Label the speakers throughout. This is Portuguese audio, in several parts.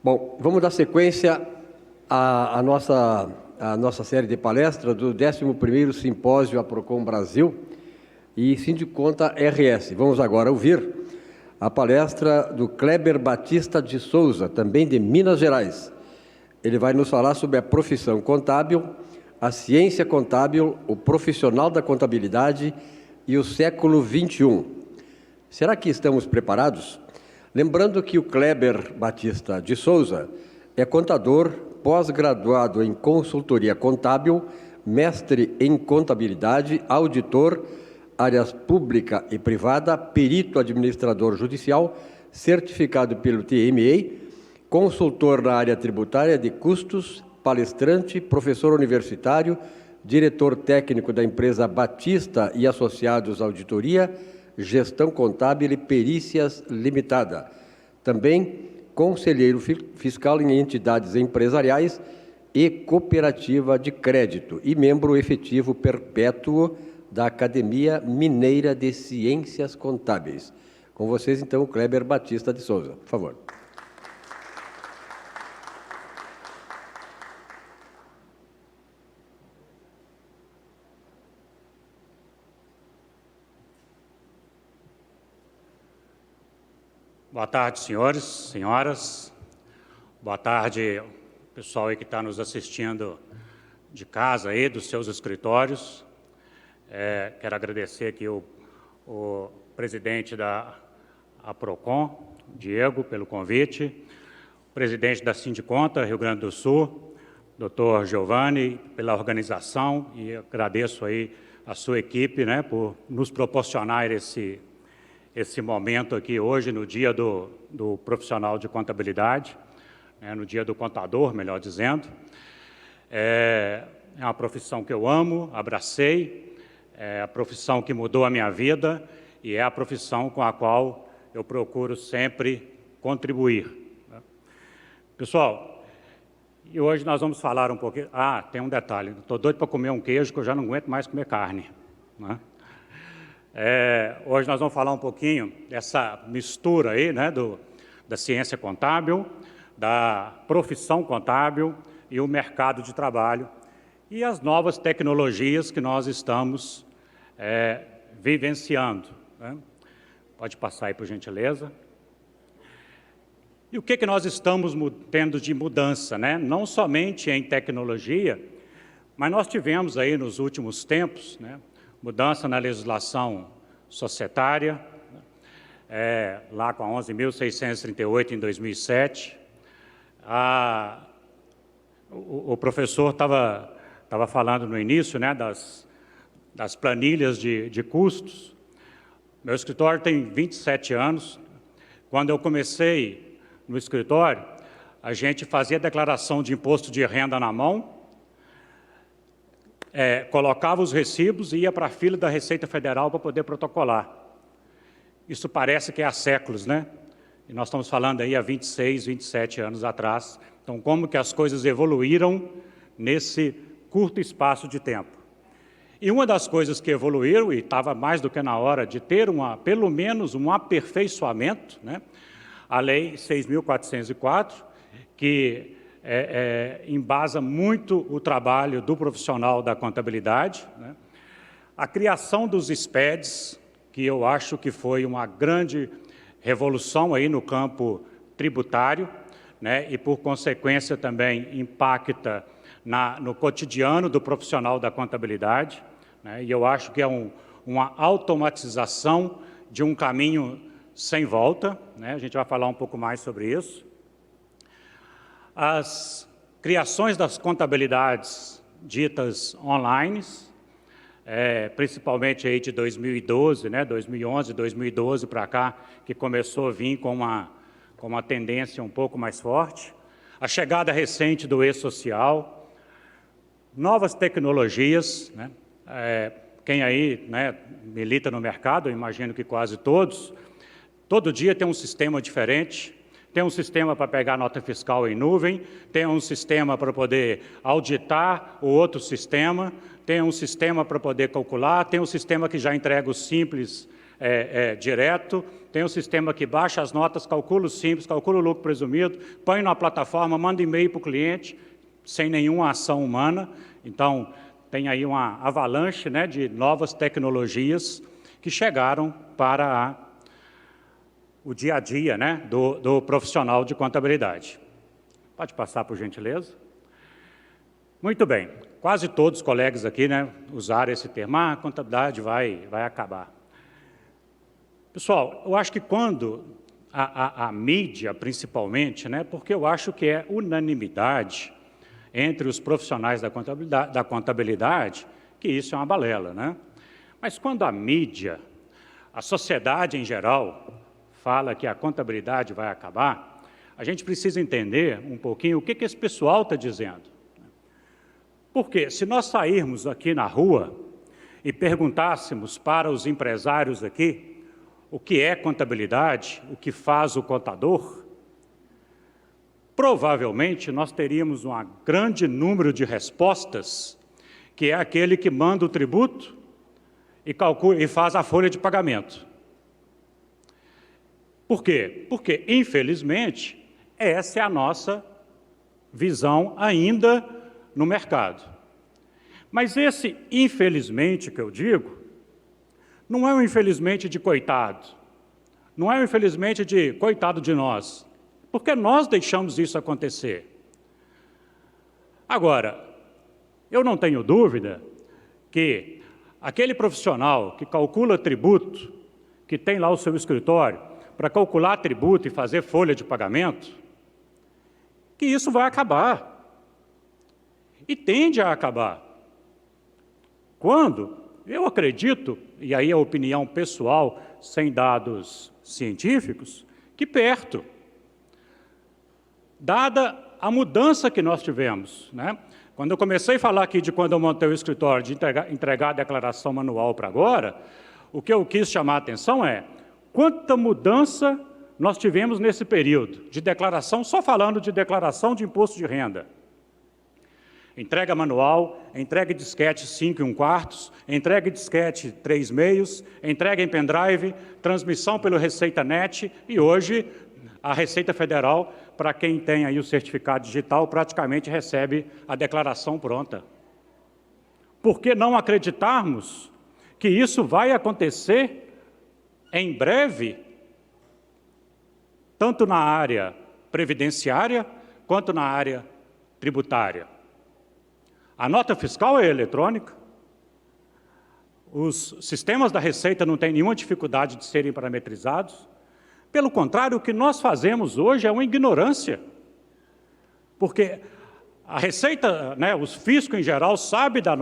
Speaker 1: Bom, vamos dar sequência à nossa série de palestras do 11º Simpósio APROCON Brasil e Sindiconta RS. Vamos agora ouvir a palestra do Kleber Batista de Souza, também de Minas Gerais. Ele vai nos falar sobre a profissão contábil, a ciência contábil, o profissional da contabilidade e o século XXI. Será que estamos preparados? Lembrando que o Kleber Batista de Souza é contador, pós-graduado em consultoria contábil, mestre em contabilidade, auditor, áreas pública e privada, perito administrador judicial, certificado pelo TMA, consultor na área tributária de custos, palestrante, professor universitário, diretor técnico da empresa Batista e Associados Auditoria, Gestão Contábil e Perícias Limitada. Também conselheiro fiscal em entidades empresariais e cooperativa de crédito e membro efetivo perpétuo da Academia Mineira de Ciências Contábeis. Com vocês, então, o Kleber Batista de Souza. Por favor.
Speaker 2: Boa tarde, senhores, senhoras. Boa tarde, pessoal aí que está nos assistindo de casa, aí, dos seus escritórios. Quero agradecer aqui o presidente da APROCON, Diego, pelo convite, o presidente da Sindiconta, Rio Grande do Sul, doutor Giovanni, pela organização, e agradeço aí a sua equipe, né, por nos proporcionar esse momento aqui hoje, no dia do profissional de contabilidade, né, no dia do contador, melhor dizendo. É uma profissão que eu amo, abracei, é a profissão que mudou a minha vida e é a profissão com a qual eu procuro sempre contribuir. Pessoal, e hoje nós vamos falar um pouquinho... tem um detalhe, estou doido para comer um queijo que eu já não aguento mais comer carne, né? Hoje nós vamos falar um pouquinho dessa mistura aí, né, da ciência contábil, da profissão contábil e o mercado de trabalho e as novas tecnologias que nós estamos vivenciando, né? Pode passar aí, por gentileza. E o que nós estamos tendo de mudança, né? Não somente em tecnologia, mas nós tivemos aí nos últimos tempos, né, mudança na legislação societária, lá com a 11.638 em 2007. O professor estava falando no início, né, das planilhas de custos. Meu escritório tem 27 anos. Quando eu comecei no escritório, a gente fazia declaração de imposto de renda na mão, colocava os recibos e ia para a fila da Receita Federal para poder protocolar. Isso parece que é há séculos, né? E nós estamos falando aí há 26, 27 anos atrás. Então, como que as coisas evoluíram nesse curto espaço de tempo? E uma das coisas que evoluíram, e estava mais do que na hora de ter pelo menos um aperfeiçoamento, né? A Lei 6.404, que embasa muito o trabalho do profissional da contabilidade, né? A criação dos SPEDs, que eu acho que foi uma grande revolução aí no campo tributário, né? E, por consequência, também impacta no cotidiano do profissional da contabilidade, né? E eu acho que é uma automatização de um caminho sem volta, né? A gente vai falar um pouco mais sobre isso. As criações das contabilidades ditas online, principalmente aí de 2012, né, 2011, 2012 para cá, que começou a vir com uma tendência um pouco mais forte. A chegada recente do e-social, novas tecnologias, né? Quem aí, né, milita no mercado, eu imagino que quase todos, todo dia tem um sistema diferente. Tem um sistema para pegar nota fiscal em nuvem, tem um sistema para poder auditar o outro sistema, tem um sistema para poder calcular, tem um sistema que já entrega o simples direto, tem um sistema que baixa as notas, calcula o simples, calcula o lucro presumido, põe na plataforma, manda e-mail para o cliente, sem nenhuma ação humana. Então, tem aí uma avalanche, né, de novas tecnologias que chegaram para o dia a dia, né, do profissional de contabilidade. Pode passar, por gentileza? Muito bem. Quase todos os colegas aqui, né, usaram esse termo, a contabilidade vai acabar. Pessoal, eu acho que quando a mídia, principalmente, né, porque eu acho que é unanimidade entre os profissionais da contabilidade, que isso é uma balela, né? Mas quando a mídia, a sociedade em geral, fala que a contabilidade vai acabar, a gente precisa entender um pouquinho o que esse pessoal está dizendo. Porque se nós sairmos aqui na rua e perguntássemos para os empresários aqui o que é contabilidade, o que faz o contador, provavelmente nós teríamos um grande número de respostas, que é aquele que manda o tributo e calcula e faz a folha de pagamento. Por quê? Porque, infelizmente, essa é a nossa visão ainda no mercado. Mas esse infelizmente que eu digo, não é um infelizmente de coitado, não é um infelizmente de coitado de nós, porque nós deixamos isso acontecer. Agora, eu não tenho dúvida que aquele profissional que calcula tributo, que tem lá o seu escritório, para calcular tributo e fazer folha de pagamento, que isso vai acabar. E tende a acabar. Quando? Eu acredito, e aí é opinião pessoal, sem dados científicos, que perto. Dada a mudança que nós tivemos, né? Quando eu comecei a falar aqui de quando eu montei o escritório, de entregar a declaração manual para agora, o que eu quis chamar a atenção é quanta mudança nós tivemos nesse período de declaração, só falando de declaração de imposto de renda. Entrega manual, entrega disquete 5 1/4, entrega disquete 3/2, entrega em pendrive, transmissão pelo Receita.net e hoje a Receita Federal, para quem tem aí o certificado digital, praticamente recebe a declaração pronta. Por que não acreditarmos que isso vai acontecer em breve, tanto na área previdenciária quanto na área tributária? A nota fiscal é eletrônica, os sistemas da Receita não têm nenhuma dificuldade de serem parametrizados. Pelo contrário, o que nós fazemos hoje é uma ignorância, porque a Receita, né, os fiscos em geral, sabem do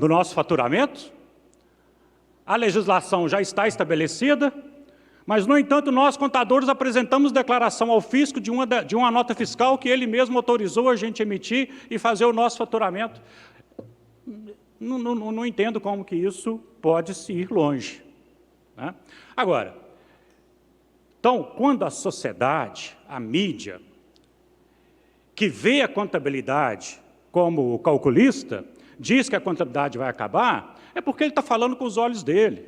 Speaker 2: nosso faturamento, a legislação já está estabelecida, mas, no entanto, nós, contadores, apresentamos declaração ao fisco de uma nota fiscal que ele mesmo autorizou a gente emitir e fazer o nosso faturamento. Não entendo como que isso pode se ir longe, né? Agora, então, quando a sociedade, a mídia, que vê a contabilidade como o calculista, diz que a contabilidade vai acabar, é porque ele está falando com os olhos dele.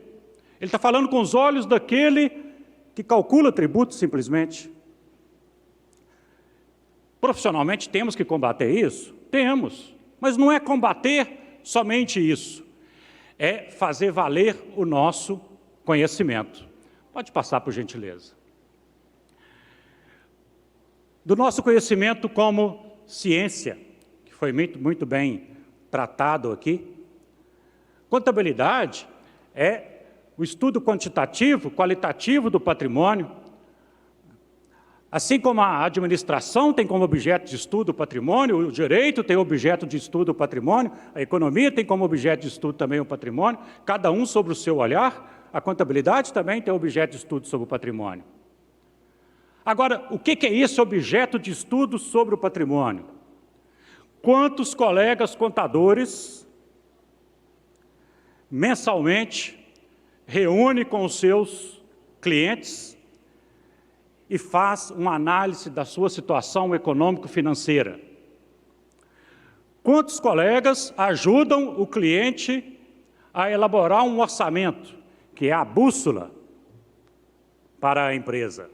Speaker 2: Ele está falando com os olhos daquele que calcula tributo simplesmente. Profissionalmente temos que combater isso? Temos, mas não é combater somente isso, é fazer valer o nosso conhecimento. Pode passar, por gentileza. Do nosso conhecimento como ciência, que foi muito bem tratado aqui, contabilidade é o estudo quantitativo, qualitativo do patrimônio. Assim como a administração tem como objeto de estudo o patrimônio, o direito tem objeto de estudo o patrimônio, a economia tem como objeto de estudo também o patrimônio, cada um sobre o seu olhar, a contabilidade também tem objeto de estudo sobre o patrimônio. Agora, o que é esse objeto de estudo sobre o patrimônio? Quantos colegas contadores, mensalmente, reúne com os seus clientes e faz uma análise da sua situação econômico-financeira? Quantos colegas ajudam o cliente a elaborar um orçamento, que é a bússola para a empresa?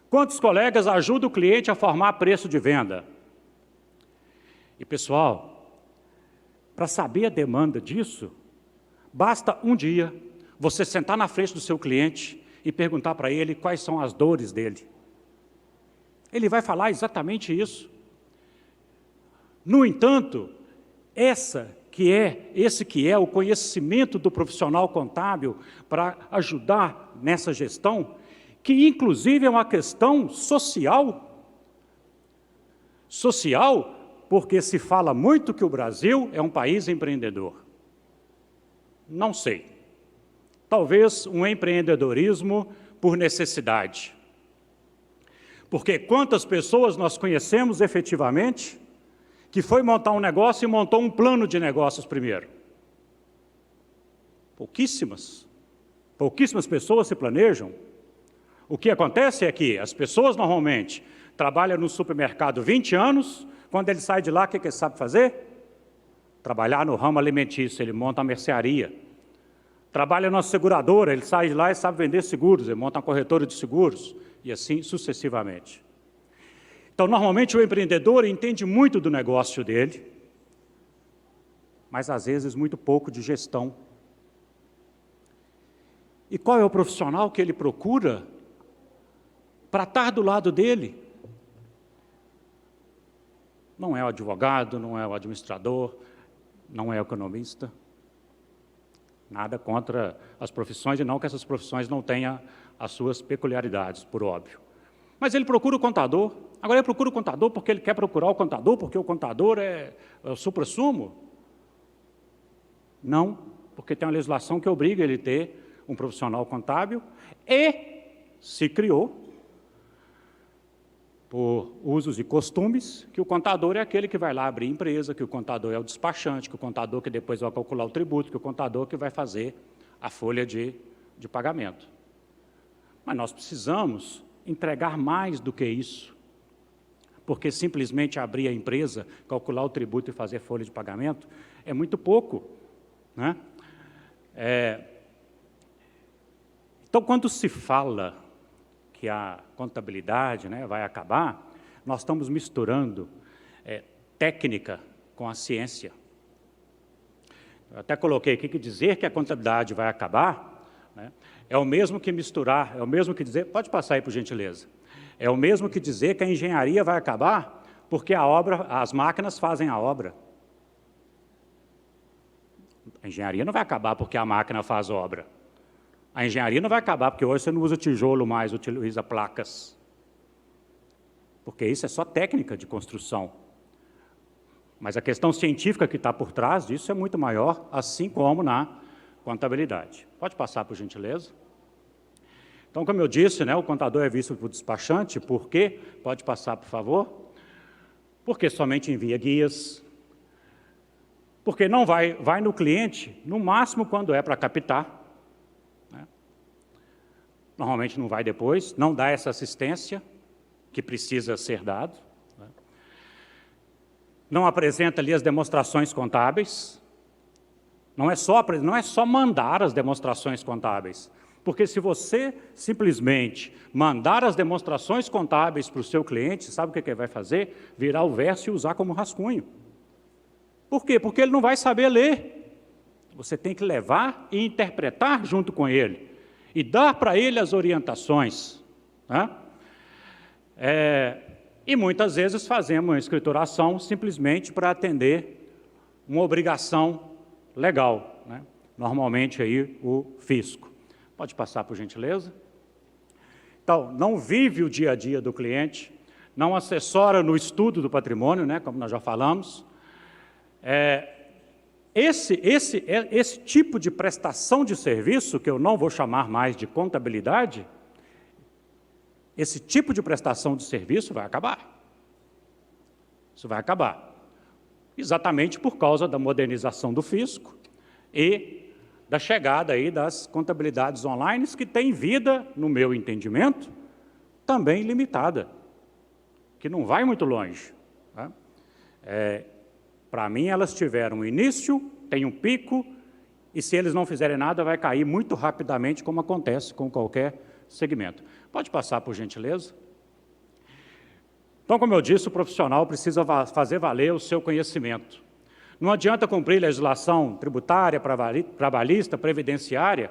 Speaker 2: Quantos colegas ajudam o cliente a formar preço de venda? E, pessoal, para saber a demanda disso, basta um dia você sentar na frente do seu cliente e perguntar para ele quais são as dores dele. Ele vai falar exatamente isso. No entanto, esse que é o conhecimento do profissional contábil para ajudar nessa gestão, que inclusive é uma questão social. Social, porque se fala muito que o Brasil é um país empreendedor. Não sei. Talvez um empreendedorismo por necessidade. Porque quantas pessoas nós conhecemos efetivamente que foi montar um negócio e montou um plano de negócios primeiro? Pouquíssimas. Pouquíssimas pessoas se planejam. O que acontece é que as pessoas normalmente trabalham no supermercado 20 anos, quando ele sai de lá, o que ele sabe fazer? Trabalhar no ramo alimentício, ele monta uma mercearia. Trabalha na seguradora, ele sai de lá e sabe vender seguros, ele monta uma corretora de seguros, e assim sucessivamente. Então, normalmente, o empreendedor entende muito do negócio dele, mas, às vezes, muito pouco de gestão. E qual é o profissional que ele procura para estar do lado dele? Não é o advogado, não é o administrador, não é o economista. Nada contra as profissões, e não que essas profissões não tenham as suas peculiaridades, por óbvio. Mas ele procura o contador. Agora, ele procura o contador porque ele quer procurar o contador, porque o contador é o suprassumo? Não, porque tem uma legislação que obriga ele a ter um profissional contábil, e se criou, por usos e costumes, que o contador é aquele que vai lá abrir empresa, que o contador é o despachante, que o contador que depois vai calcular o tributo, que o contador que vai fazer a folha de pagamento. Mas nós precisamos entregar mais do que isso, porque simplesmente abrir a empresa, calcular o tributo e fazer folha de pagamento é muito pouco, né? Então, quando se fala que a contabilidade, né, vai acabar, nós estamos misturando técnica com a ciência. Eu até coloquei aqui que dizer que a contabilidade vai acabar, né, é o mesmo que misturar, é o mesmo que dizer, pode passar aí por gentileza, é o mesmo que dizer que a engenharia vai acabar porque as máquinas fazem a obra. A engenharia não vai acabar porque a máquina faz a obra. A engenharia não vai acabar porque hoje você não usa tijolo mais, utiliza placas. Porque isso é só técnica de construção. Mas a questão científica que está por trás disso é muito maior, assim como na contabilidade. Pode passar, por gentileza? Então, como eu disse, né, o contador é visto por despachante, por quê? Pode passar, por favor? Porque somente envia guias, porque não vai no cliente, no máximo quando é para captar, né? Normalmente não vai depois, não dá essa assistência que precisa ser dado, né? Não apresenta ali as demonstrações contábeis, não é só mandar as demonstrações contábeis, porque se você simplesmente mandar as demonstrações contábeis para o seu cliente, sabe o que ele vai fazer? Virar o verso e usar como rascunho. Por quê? Porque ele não vai saber ler. Você tem que levar e interpretar junto com ele, e dar para ele as orientações, né? E muitas vezes fazemos uma escrituração simplesmente para atender uma obrigação legal, né? Normalmente aí o fisco. Pode passar, por gentileza? Então, não vive o dia a dia do cliente, não assessora no estudo do patrimônio, né, como nós já falamos. Esse tipo de prestação de serviço, que eu não vou chamar mais de contabilidade, esse tipo de prestação de serviço vai acabar. Isso vai acabar. Exatamente por causa da modernização do fisco e da chegada aí das contabilidades online, que têm vida, no meu entendimento, também limitada, que não vai muito longe, tá? Para mim, elas tiveram início tem um pico, e se eles não fizerem nada, vai cair muito rapidamente, como acontece com qualquer segmento. Pode passar, por gentileza? Então, como eu disse, o profissional precisa fazer valer o seu conhecimento. Não adianta cumprir legislação tributária, trabalhista, previdenciária,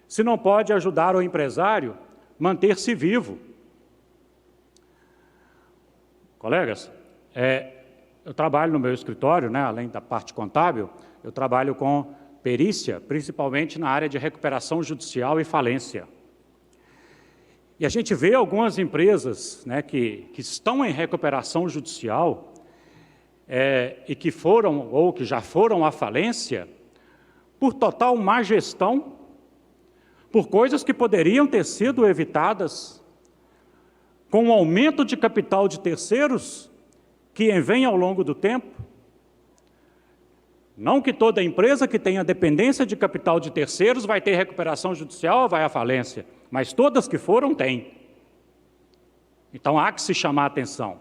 Speaker 2: se não pode ajudar o empresário a manter-se vivo. Colegas, eu trabalho no meu escritório, né, além da parte contábil, eu trabalho com perícia, principalmente na área de recuperação judicial e falência. E a gente vê algumas empresas, né, que estão em recuperação judicial e que foram ou que já foram à falência por total má gestão, por coisas que poderiam ter sido evitadas com o aumento de capital de terceiros que vem ao longo do tempo. Não que toda empresa que tenha dependência de capital de terceiros vai ter recuperação judicial ou vai à falência, mas todas que foram, têm. Então, há que se chamar a atenção.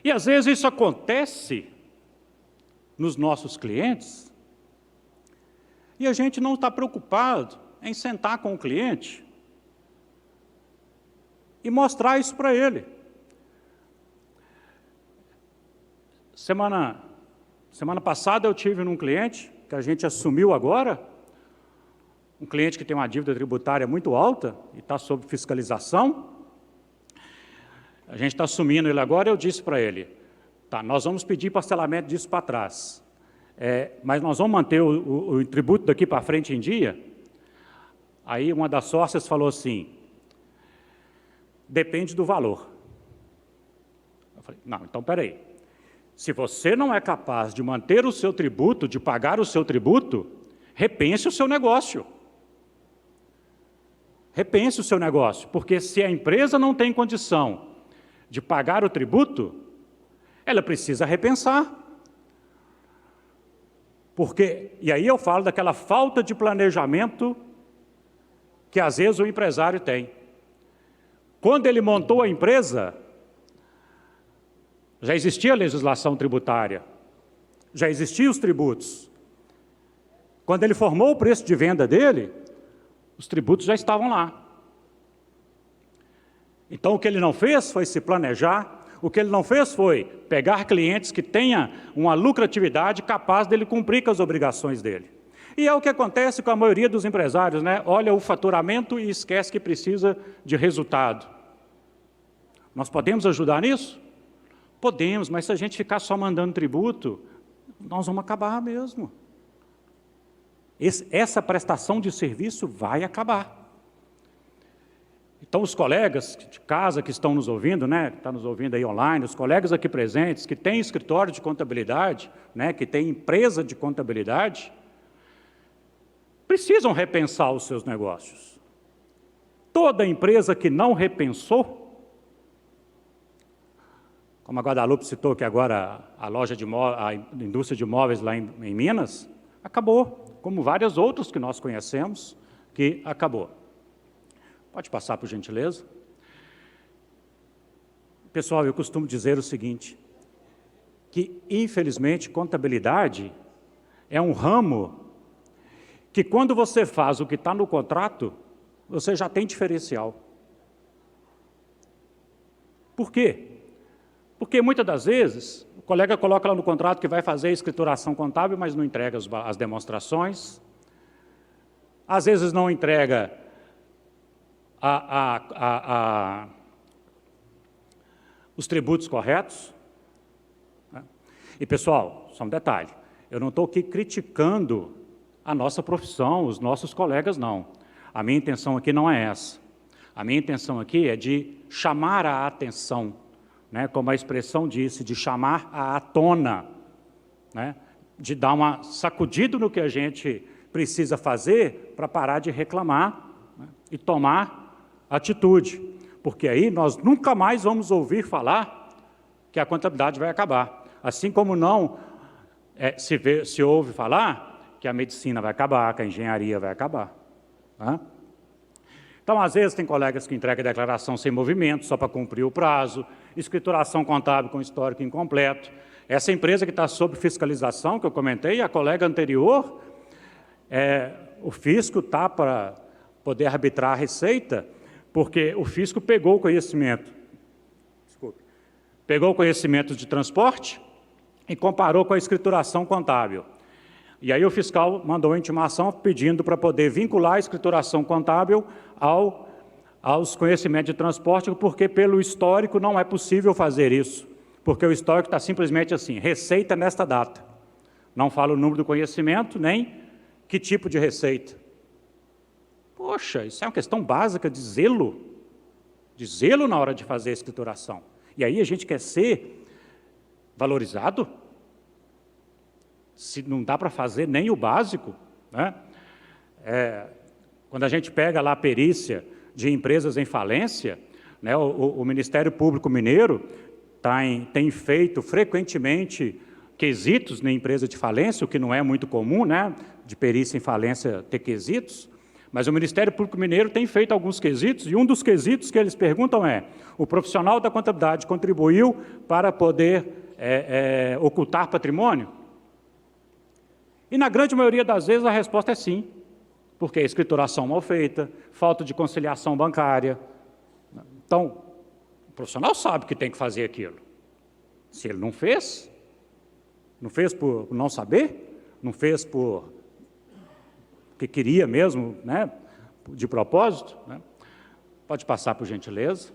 Speaker 2: E, às vezes, isso acontece nos nossos clientes e a gente não está preocupado em sentar com o cliente e mostrar isso para ele. Semana passada eu tive num cliente, que a gente assumiu agora, um cliente que tem uma dívida tributária muito alta e está sob fiscalização. A gente está assumindo ele agora, eu disse para ele, tá, nós vamos pedir parcelamento disso para trás, mas nós vamos manter o tributo daqui para frente em dia? Aí uma das sócias falou assim, depende do valor. Eu falei, não, então peraí. Se você não é capaz de manter o seu tributo, de pagar o seu tributo, repense o seu negócio. Repense o seu negócio, porque se a empresa não tem condição de pagar o tributo, ela precisa repensar. E aí eu falo daquela falta de planejamento que às vezes o empresário tem. Quando ele montou a empresa, já existia a legislação tributária, já existiam os tributos. Quando ele formou o preço de venda dele, os tributos já estavam lá. Então, o que ele não fez foi se planejar, o que ele não fez foi pegar clientes que tenham uma lucratividade capaz dele cumprir com as obrigações dele. E é o que acontece com a maioria dos empresários, né? Olha o faturamento e esquece que precisa de resultado. Nós podemos ajudar nisso? Podemos, mas se a gente ficar só mandando tributo, nós vamos acabar mesmo. Essa prestação de serviço vai acabar. Então, os colegas de casa que estão nos ouvindo, né, que estão nos ouvindo aí online, os colegas aqui presentes, que têm escritório de contabilidade, né, que têm empresa de contabilidade, precisam repensar os seus negócios. Toda empresa que não repensou, como a Guadalupe citou que agora a indústria de móveis lá em Minas, acabou, como várias outras que nós conhecemos, que acabou. Pode passar, por gentileza? Pessoal, eu costumo dizer o seguinte, que, infelizmente, contabilidade é um ramo que, quando você faz o que está no contrato, você já tem diferencial. Por quê? Porque, muitas das vezes, o colega coloca lá no contrato que vai fazer a escrituração contábil, mas não entrega as demonstrações. Às vezes não entrega os tributos corretos. Né? E, pessoal, só um detalhe, eu não estou aqui criticando a nossa profissão, os nossos colegas, não. A minha intenção aqui não é essa. A minha intenção aqui é de chamar a atenção, né, como a expressão disse, de chamar à tona, né, de dar uma sacudida no que a gente precisa fazer para parar de reclamar, né, e tomar atitude, porque aí nós nunca mais vamos ouvir falar que a contabilidade vai acabar. Assim como não se ouve falar que a medicina vai acabar, que a engenharia vai acabar. Né? Então, às vezes, tem colegas que entregam a declaração sem movimento, só para cumprir o prazo, escrituração contábil com histórico incompleto. Essa empresa que está sob fiscalização, que eu comentei, a colega anterior, o fisco está para poder arbitrar a receita, porque o fisco pegou o conhecimento, pegou o conhecimento de transporte e comparou com a escrituração contábil. E aí o fiscal mandou uma intimação pedindo para poder vincular a escrituração contábil aos conhecimentos de transporte, porque pelo histórico não é possível fazer isso, porque o histórico está simplesmente assim, receita nesta data. Não fala o número do conhecimento, nem que tipo de receita. Poxa, isso é uma questão básica de zelo na hora de fazer a escrituração. E aí a gente quer ser valorizado? Se não dá para fazer nem o básico, né? Quando a gente pega lá a perícia de empresas em falência, né, o Ministério Público Mineiro tem feito frequentemente quesitos na empresa de falência, o que não é muito comum, né, de perícia em falência ter quesitos, mas o Ministério Público Mineiro tem feito alguns quesitos, e um dos quesitos que eles perguntam é: o profissional da contabilidade contribuiu para poder ocultar patrimônio? E na grande maioria das vezes a resposta é sim, porque é escrituração mal feita, falta de conciliação bancária. Então, o profissional sabe que tem que fazer aquilo. Se ele não fez por não saber, não fez porque queria mesmo, né, de propósito, né? Pode passar, por gentileza.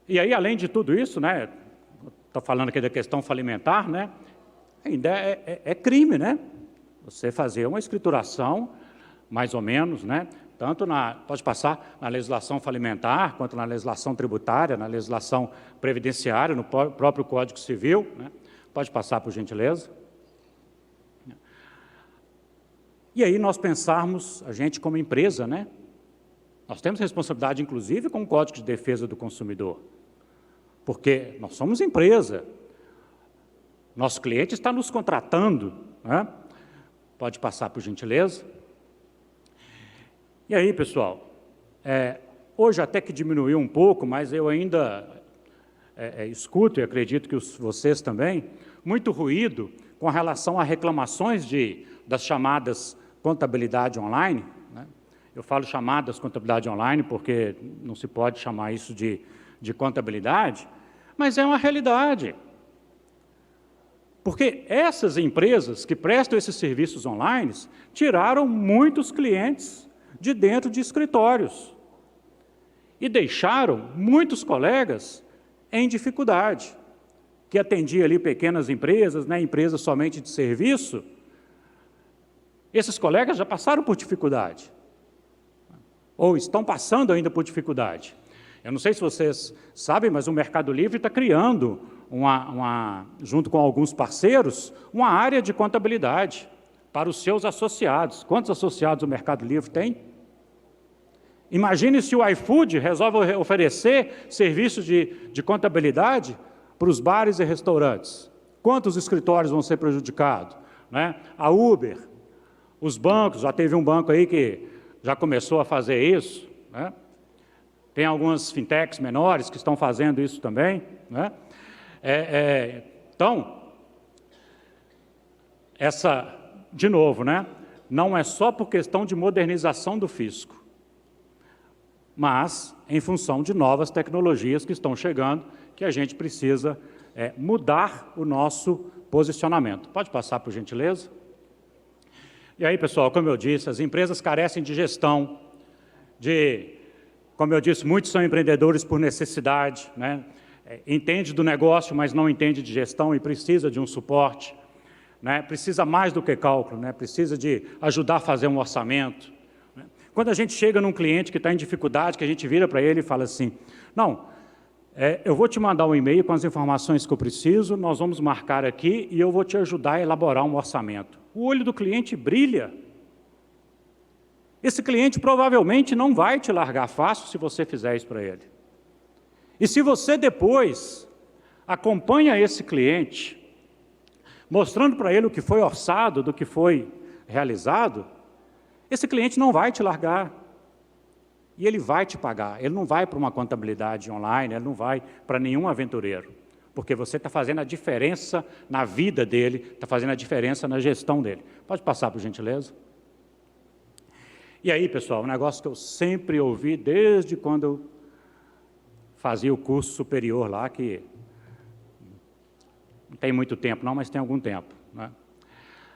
Speaker 2: E aí, além de tudo isso, né, estou falando aqui da questão falimentar, né, ainda é crime, né? Você fazer uma escrituração, mais ou menos, né? Tanto pode passar na legislação falimentar, quanto na legislação tributária, na legislação previdenciária, no próprio Código Civil, né? Pode passar, por gentileza. E aí nós pensarmos, a gente como empresa, né? Nós temos responsabilidade, inclusive, com o Código de Defesa do Consumidor, porque nós somos empresa. Nosso cliente está nos contratando, né? Pode passar, por gentileza. E aí, pessoal, hoje até que diminuiu um pouco, mas eu ainda escuto, e acredito que vocês também, muito ruído com relação a reclamações das chamadas contabilidade online, né? Eu falo chamadas contabilidade online porque não se pode chamar isso de contabilidade, mas é uma realidade. Porque essas empresas que prestam esses serviços online tiraram muitos clientes de dentro de escritórios e deixaram muitos colegas em dificuldade, que atendia ali pequenas empresas, né, empresas somente de serviço. Esses colegas já passaram por dificuldade, ou estão passando ainda por dificuldade. Eu não sei se vocês sabem, mas o Mercado Livre está criando, junto com alguns parceiros, uma área de contabilidade para os seus associados. Quantos associados o Mercado Livre tem? Imagine se o iFood resolve oferecer serviços de contabilidade para os bares e restaurantes. Quantos escritórios vão ser prejudicados, né? A Uber, os bancos, já teve um banco aí que já começou a fazer isso, né? Tem algumas fintechs menores que estão fazendo isso também, né? Então, de novo, né? Não é só por questão de modernização do fisco, mas em função de novas tecnologias que estão chegando, que a gente precisa mudar o nosso posicionamento. Pode passar, por gentileza? E aí, pessoal, como eu disse, as empresas carecem de gestão, como eu disse, muitos são empreendedores por necessidade, né? Entende do negócio, mas não entende de gestão e precisa de um suporte, né? Precisa mais do que cálculo, né? Precisa de ajudar a fazer um orçamento, né? Quando a gente chega num cliente que está em dificuldade, que a gente vira para ele e fala assim, não, eu vou te mandar um e-mail com as informações que eu preciso, nós vamos marcar aqui e eu vou te ajudar a elaborar um orçamento. O olho do cliente brilha. Esse cliente provavelmente não vai te largar fácil se você fizer isso para ele. E se você depois acompanha esse cliente, mostrando para ele o que foi orçado, do que foi realizado, esse cliente não vai te largar. E ele vai te pagar, ele não vai para uma contabilidade online, ele não vai para nenhum aventureiro, porque você está fazendo a diferença na vida dele, está fazendo a diferença na gestão dele. Pode passar, por gentileza? E aí, pessoal, um negócio que eu sempre ouvi desde quando eu fazia o curso superior lá, que não tem muito tempo não, mas tem algum tempo, né?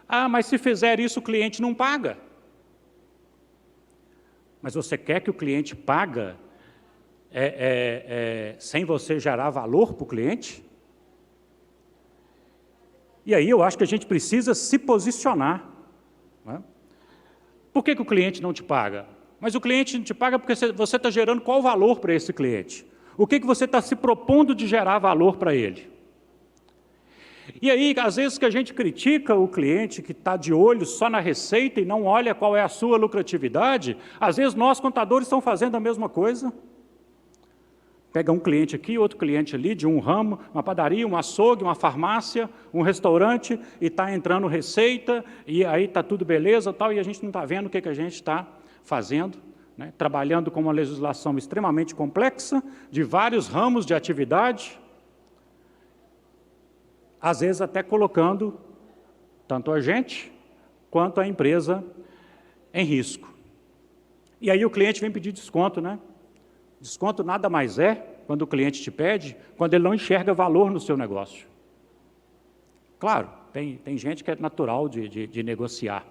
Speaker 2: Ah, mas se fizer isso o cliente não paga. Mas você quer que o cliente paga sem você gerar valor para o cliente? E aí eu acho que a gente precisa se posicionar, né? Por que o cliente não te paga? Mas o cliente não te paga porque você está gerando qual valor para esse cliente? O que você está se propondo de gerar valor para ele? E aí, às vezes que a gente critica o cliente que está de olho só na receita e não olha qual é a sua lucratividade, às vezes nós, contadores, estamos fazendo a mesma coisa. Pega um cliente aqui, outro cliente ali, de um ramo, uma padaria, um açougue, uma farmácia, um restaurante, e está entrando receita, e aí está tudo beleza, tal, e a gente não está vendo o que a gente está fazendo, né? Trabalhando com uma legislação extremamente complexa, de vários ramos de atividade, às vezes até colocando tanto a gente quanto a empresa em risco. E aí o cliente vem pedir desconto, né? Desconto nada mais é, quando o cliente te pede, quando ele não enxerga valor no seu negócio. Claro, tem gente que é natural de negociar.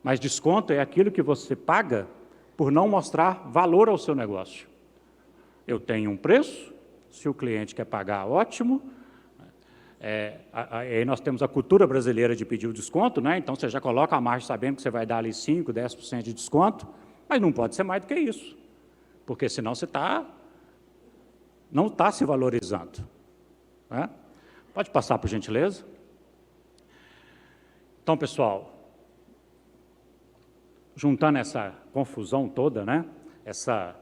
Speaker 2: Mas desconto é aquilo que você paga por não mostrar valor ao seu negócio. Eu tenho um preço, se o cliente quer pagar, ótimo. Aí nós temos a cultura brasileira de pedir o desconto, né? Então você já coloca a margem sabendo que você vai dar ali 5%, 10% de desconto, mas não pode ser mais do que isso, porque senão você não está se valorizando, né? Pode passar, por gentileza? Então, pessoal, juntando essa confusão toda, né? Essa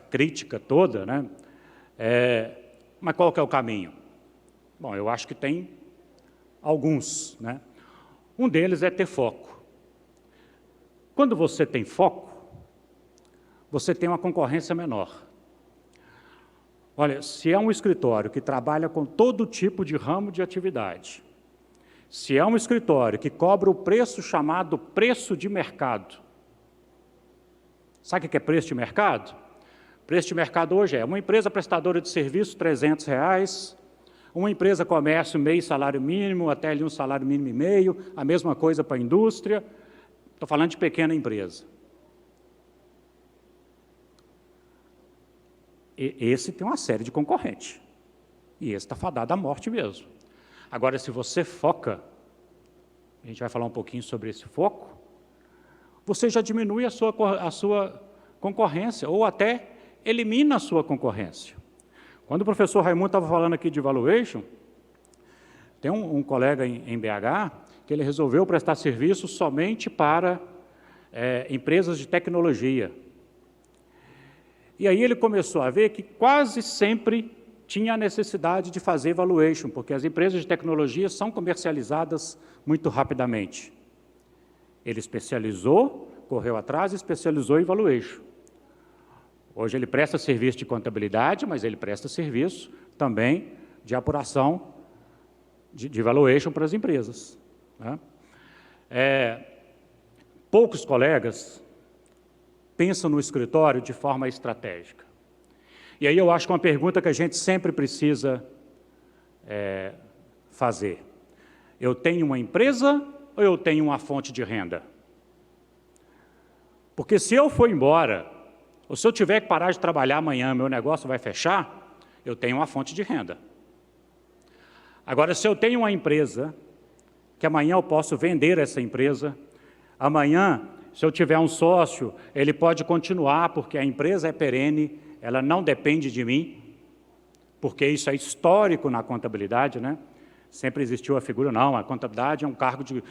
Speaker 2: crítica toda, né? Mas qual que é o caminho? Bom, eu acho que tem alguns, né? Um deles é ter foco. Quando você tem foco, você tem uma concorrência menor. Olha, se é um escritório que trabalha com todo tipo de ramo de atividade, se é um escritório que cobra o preço chamado preço de mercado, sabe o que é preço de mercado? Preço de mercado hoje é uma empresa prestadora de serviço, R$300, uma empresa comércio, meio salário mínimo, até ali um salário mínimo e meio, a mesma coisa para a indústria, estou falando de pequena empresa. Esse tem uma série de concorrentes, e esse está fadado à morte mesmo. Agora, se você foca, a gente vai falar um pouquinho sobre esse foco, você já diminui a sua concorrência, ou até elimina a sua concorrência. Quando o professor Raimundo estava falando aqui de valuation, tem um colega em BH que ele resolveu prestar serviço somente para empresas de tecnologia. E aí ele começou a ver que quase sempre tinha a necessidade de fazer valuation, porque as empresas de tecnologia são comercializadas muito rapidamente. Ele especializou, correu atrás e especializou em valuation. Hoje ele presta serviço de contabilidade, mas ele presta serviço também de apuração de valuation para as empresas, né? Poucos colegas pensam no escritório de forma estratégica. E aí eu acho que uma pergunta que a gente sempre precisa fazer. Eu tenho uma empresa ou eu tenho uma fonte de renda? Porque se eu for embora, ou se eu tiver que parar de trabalhar amanhã, meu negócio vai fechar, eu tenho uma fonte de renda. Agora, se eu tenho uma empresa, que amanhã eu posso vender essa empresa, amanhã, se eu tiver um sócio, ele pode continuar, porque a empresa é perene, ela não depende de mim, porque isso é histórico na contabilidade, né? Sempre existiu a figura, não, a contabilidade é um cargo de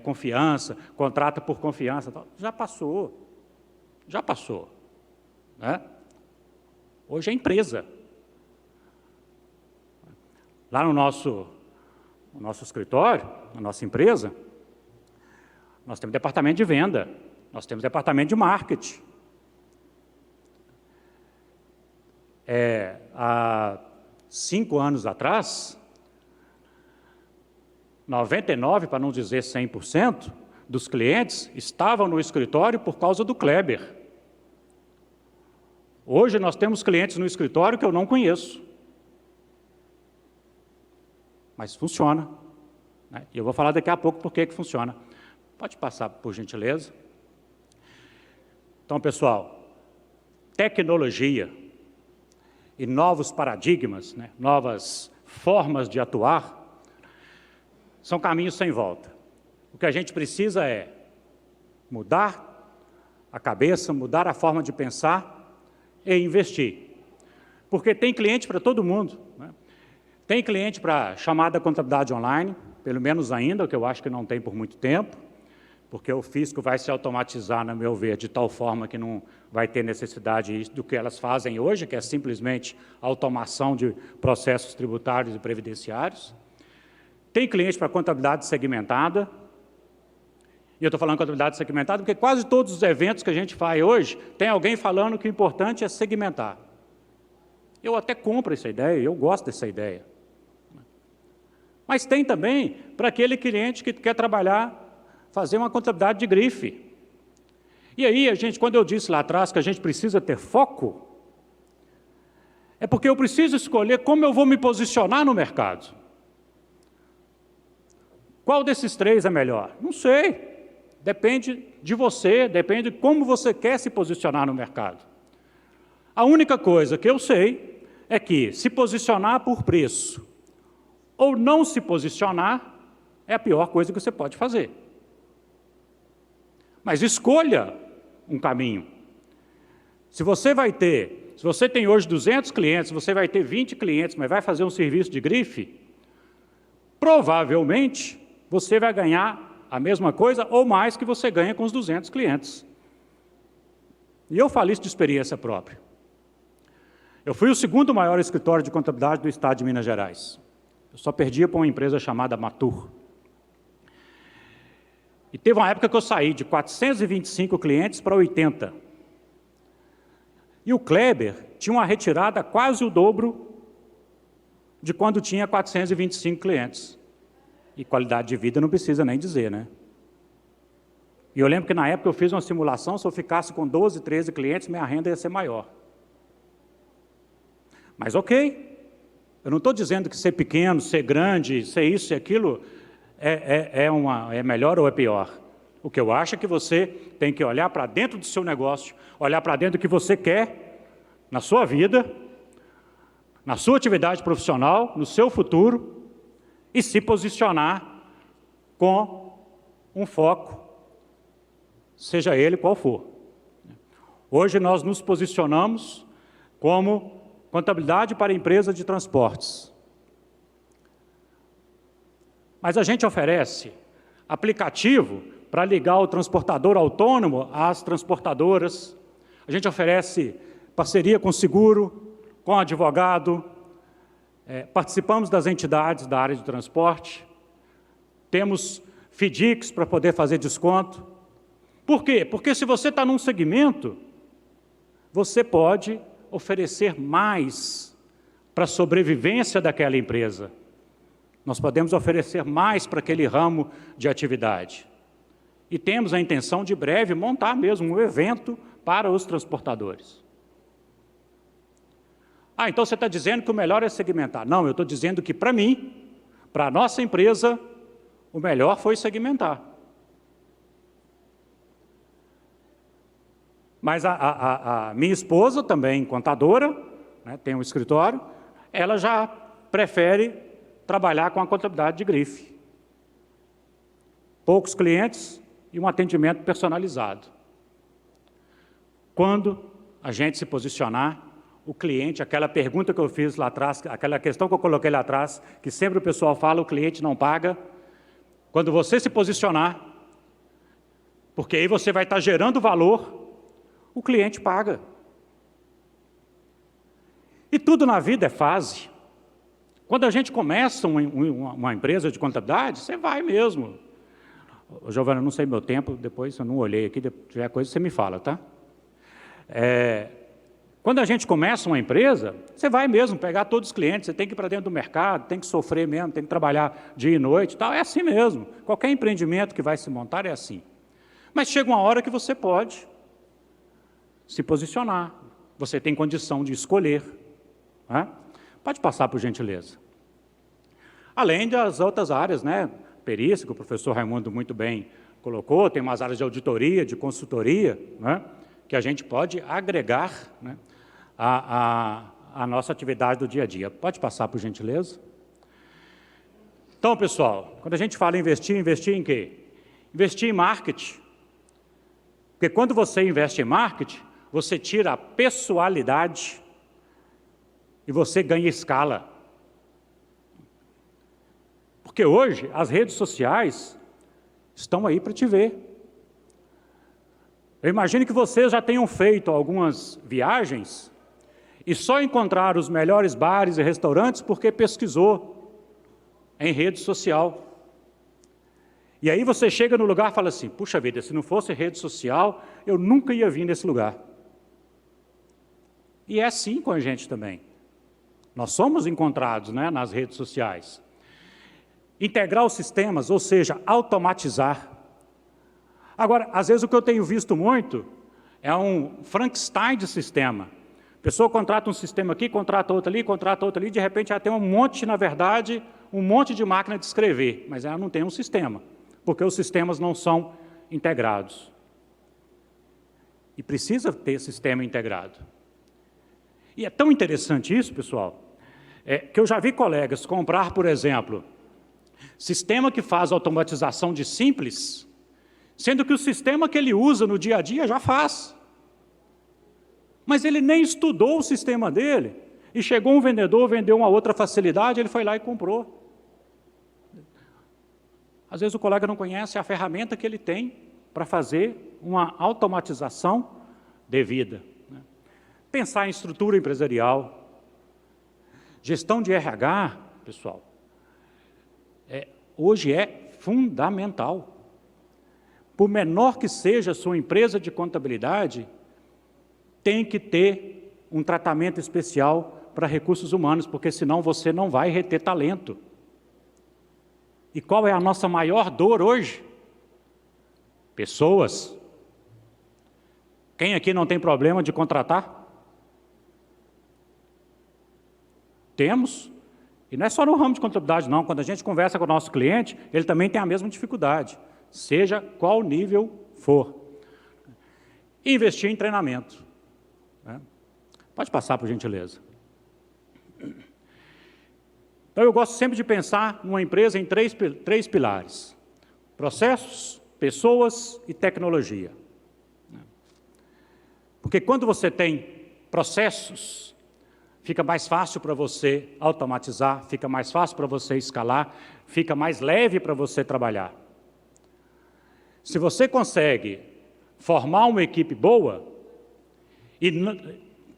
Speaker 2: confiança, contrata por confiança, tal. Já passou, né? Hoje é empresa. Lá no nosso escritório, na nossa empresa, nós temos departamento de venda, Nós temos departamento de marketing. Há 5 anos atrás, 99%, para não dizer 100%, dos clientes estavam no escritório por causa do Kleber. Hoje nós temos clientes no escritório que eu não conheço. Mas funciona, né? E eu vou falar daqui a pouco por que funciona. Pode passar, por gentileza. Então, pessoal, tecnologia e novos paradigmas, né, novas formas de atuar, são caminhos sem volta. O que a gente precisa é mudar a cabeça, mudar a forma de pensar e investir. Porque tem cliente para todo mundo, né? Tem cliente para chamada contabilidade online, pelo menos ainda, o que eu acho que não tem por muito tempo, porque o fisco vai se automatizar, no meu ver, de tal forma que não vai ter necessidade do que elas fazem hoje, que é simplesmente automação de processos tributários e previdenciários. Tem cliente para contabilidade segmentada, e eu estou falando contabilidade segmentada porque quase todos os eventos que a gente faz hoje, tem alguém falando que o importante é segmentar. Eu até compro essa ideia, eu gosto dessa ideia. Mas tem também para aquele cliente que quer trabalhar, fazer uma contabilidade de grife. E aí, quando eu disse lá atrás que a gente precisa ter foco, é porque eu preciso escolher como eu vou me posicionar no mercado. Qual desses 3 é melhor? Não sei. Depende de você, depende de como você quer se posicionar no mercado. A única coisa que eu sei é que se posicionar por preço ou não se posicionar é a pior coisa que você pode fazer. Mas escolha um caminho. Se você tem hoje 200 clientes, você vai ter 20 clientes, mas vai fazer um serviço de grife, provavelmente você vai ganhar a mesma coisa ou mais que você ganha com os 200 clientes. E eu falo isso de experiência própria. Eu fui o 2º maior escritório de contabilidade do estado de Minas Gerais. Eu só perdia para uma empresa chamada Matur. E teve uma época que eu saí de 425 clientes para 80. E o Kleber tinha uma retirada quase o dobro de quando tinha 425 clientes. E qualidade de vida não precisa nem dizer, né? E eu lembro que na época eu fiz uma simulação, se eu ficasse com 12, 13 clientes, minha renda ia ser maior. Mas ok, eu não estou dizendo que ser pequeno, ser grande, ser isso e aquilo é melhor ou é pior. O que eu acho é que você tem que olhar para dentro do seu negócio, olhar para dentro do que você quer na sua vida, na sua atividade profissional, no seu futuro, e se posicionar com um foco, seja ele qual for. Hoje nós nos posicionamos como contabilidade para empresas de transportes. Mas a gente oferece aplicativo para ligar o transportador autônomo às transportadoras. A gente oferece parceria com seguro, com advogado, participamos das entidades da área de transporte, temos FDICs para poder fazer desconto. Por quê? Porque se você está num segmento, você pode oferecer mais para a sobrevivência daquela empresa. Nós podemos oferecer mais para aquele ramo de atividade. E temos a intenção de breve montar mesmo um evento para os transportadores. Então você está dizendo que o melhor é segmentar. Não, eu estou dizendo que para mim, para a nossa empresa, o melhor foi segmentar. Mas a minha esposa, também contadora, né, tem um escritório, ela já prefere trabalhar com a contabilidade de grife. Poucos clientes e um atendimento personalizado. Quando a gente se posicionar, o cliente, aquela pergunta que eu fiz lá atrás, aquela questão que eu coloquei lá atrás, que sempre o pessoal fala, o cliente não paga. Quando você se posicionar, porque aí você vai estar gerando valor, o cliente paga. E tudo na vida é fase. Quando a gente começa uma empresa de contabilidade, você vai mesmo. Giovana, eu não sei meu tempo, depois eu não olhei aqui, se tiver coisa você me fala, tá? Quando a gente começa uma empresa, você vai mesmo pegar todos os clientes, você tem que ir para dentro do mercado, tem que sofrer mesmo, tem que trabalhar dia e noite, tal, é assim mesmo. Qualquer empreendimento que vai se montar é assim. Mas chega uma hora que você pode se posicionar, você tem condição de escolher. Né? Pode passar, por gentileza. Além das outras áreas, né? Perícia, que o professor Raimundo muito bem colocou, tem umas áreas de auditoria, de consultoria, né? Que a gente pode agregar, né? a nossa atividade do dia a dia. Pode passar, por gentileza? Então, pessoal, quando a gente fala em investir, investir em quê? Investir em marketing. Porque quando você investe em marketing, você tira a pessoalidade e você ganha escala. Porque hoje as redes sociais estão aí para te ver. Eu imagino que vocês já tenham feito algumas viagens e só encontraram os melhores bares e restaurantes porque pesquisou em rede social. E aí você chega no lugar e fala assim, puxa vida, se não fosse rede social, eu nunca ia vir nesse lugar. E é assim com a gente também. Nós somos encontrados, né, nas redes sociais. Integrar os sistemas, ou seja, automatizar. Agora, às vezes o que eu tenho visto muito é um Frankenstein de sistema. A pessoa contrata um sistema aqui, contrata outro ali, de repente ela tem um monte, na verdade, um monte de máquina de escrever, mas ela não tem um sistema, porque os sistemas não são integrados. E precisa ter sistema integrado. E é tão interessante isso, pessoal, que eu já vi colegas comprar, por exemplo, sistema que faz automatização de simples, sendo que o sistema que ele usa no dia a dia já faz. Mas ele nem estudou o sistema dele, e chegou um vendedor, vendeu uma outra facilidade, ele foi lá e comprou. Às vezes o colega não conhece a ferramenta que ele tem para fazer uma automatização devida. Né? Pensar em estrutura empresarial, gestão de RH, pessoal, hoje é fundamental. Por menor que seja a sua empresa de contabilidade, tem que ter um tratamento especial para recursos humanos, porque senão você não vai reter talento. E qual é a nossa maior dor hoje? Pessoas. Quem aqui não tem problema de contratar? Temos. E não é só no ramo de contabilidade, não. Quando a gente conversa com o nosso cliente, ele também tem a mesma dificuldade, seja qual nível for. E investir em treinamento. Né? Pode passar, por gentileza. Então, eu gosto sempre de pensar numa empresa em três pilares: processos, pessoas e tecnologia. Porque quando você tem processos, fica mais fácil para você automatizar, fica mais fácil para você escalar, fica mais leve para você trabalhar. Se você consegue formar uma equipe boa, e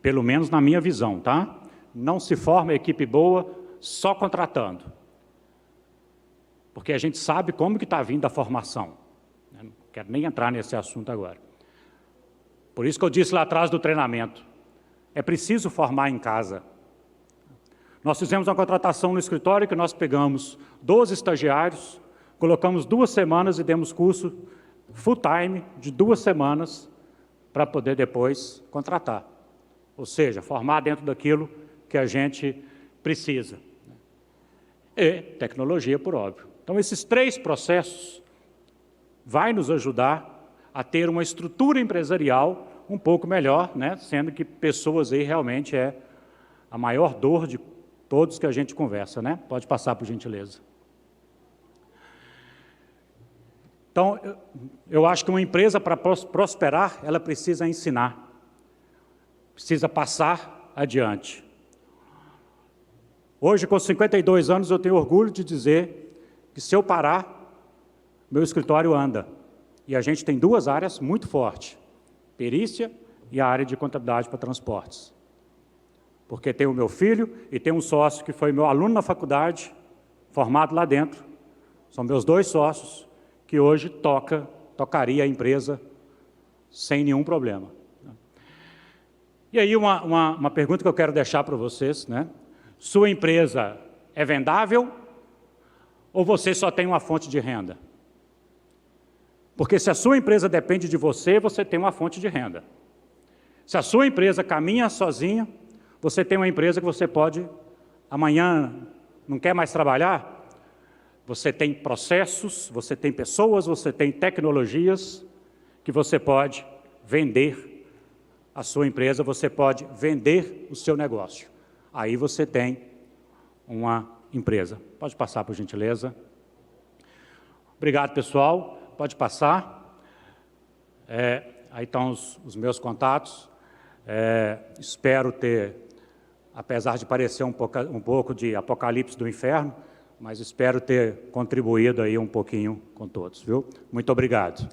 Speaker 2: pelo menos na minha visão, tá? Não se forma equipe boa só contratando. Porque a gente sabe como que está vindo a formação. Eu não quero nem entrar nesse assunto agora. Por isso que eu disse lá atrás do treinamento. É preciso formar em casa. Nós fizemos uma contratação no escritório que nós pegamos 12 estagiários, colocamos 2 semanas e demos curso full time de 2 semanas para poder depois contratar. Ou seja, formar dentro daquilo que a gente precisa. E tecnologia, por óbvio. Então, esses 3 processos vai nos ajudar a ter uma estrutura empresarial um pouco melhor, né? Sendo que pessoas aí realmente é a maior dor de todos que a gente conversa, né? Pode passar, por gentileza. Então, eu acho que uma empresa, para prosperar, ela precisa ensinar, precisa passar adiante. Hoje, com 52 anos, eu tenho orgulho de dizer que, se eu parar, meu escritório anda. E a gente tem 2 áreas muito fortes: perícia e a área de contabilidade para transportes. Porque tem o meu filho e tem um sócio que foi meu aluno na faculdade, formado lá dentro. São meus 2 sócios, que hoje tocaria a empresa sem nenhum problema. E aí uma pergunta que eu quero deixar para vocês, né? Sua empresa é vendável ou você só tem uma fonte de renda? Porque se a sua empresa depende de você, você tem uma fonte de renda. Se a sua empresa caminha sozinha, você tem uma empresa que você pode, amanhã, não quer mais trabalhar, você tem processos, você tem pessoas, você tem tecnologias que você pode vender a sua empresa, você pode vender o seu negócio. Aí você tem uma empresa. Pode passar, por gentileza. Obrigado, pessoal. Pode passar. Aí estão os meus contatos. Espero ter, apesar de parecer um pouco de Apocalipse do Inferno, mas espero ter contribuído aí um pouquinho com todos, viu? Muito obrigado.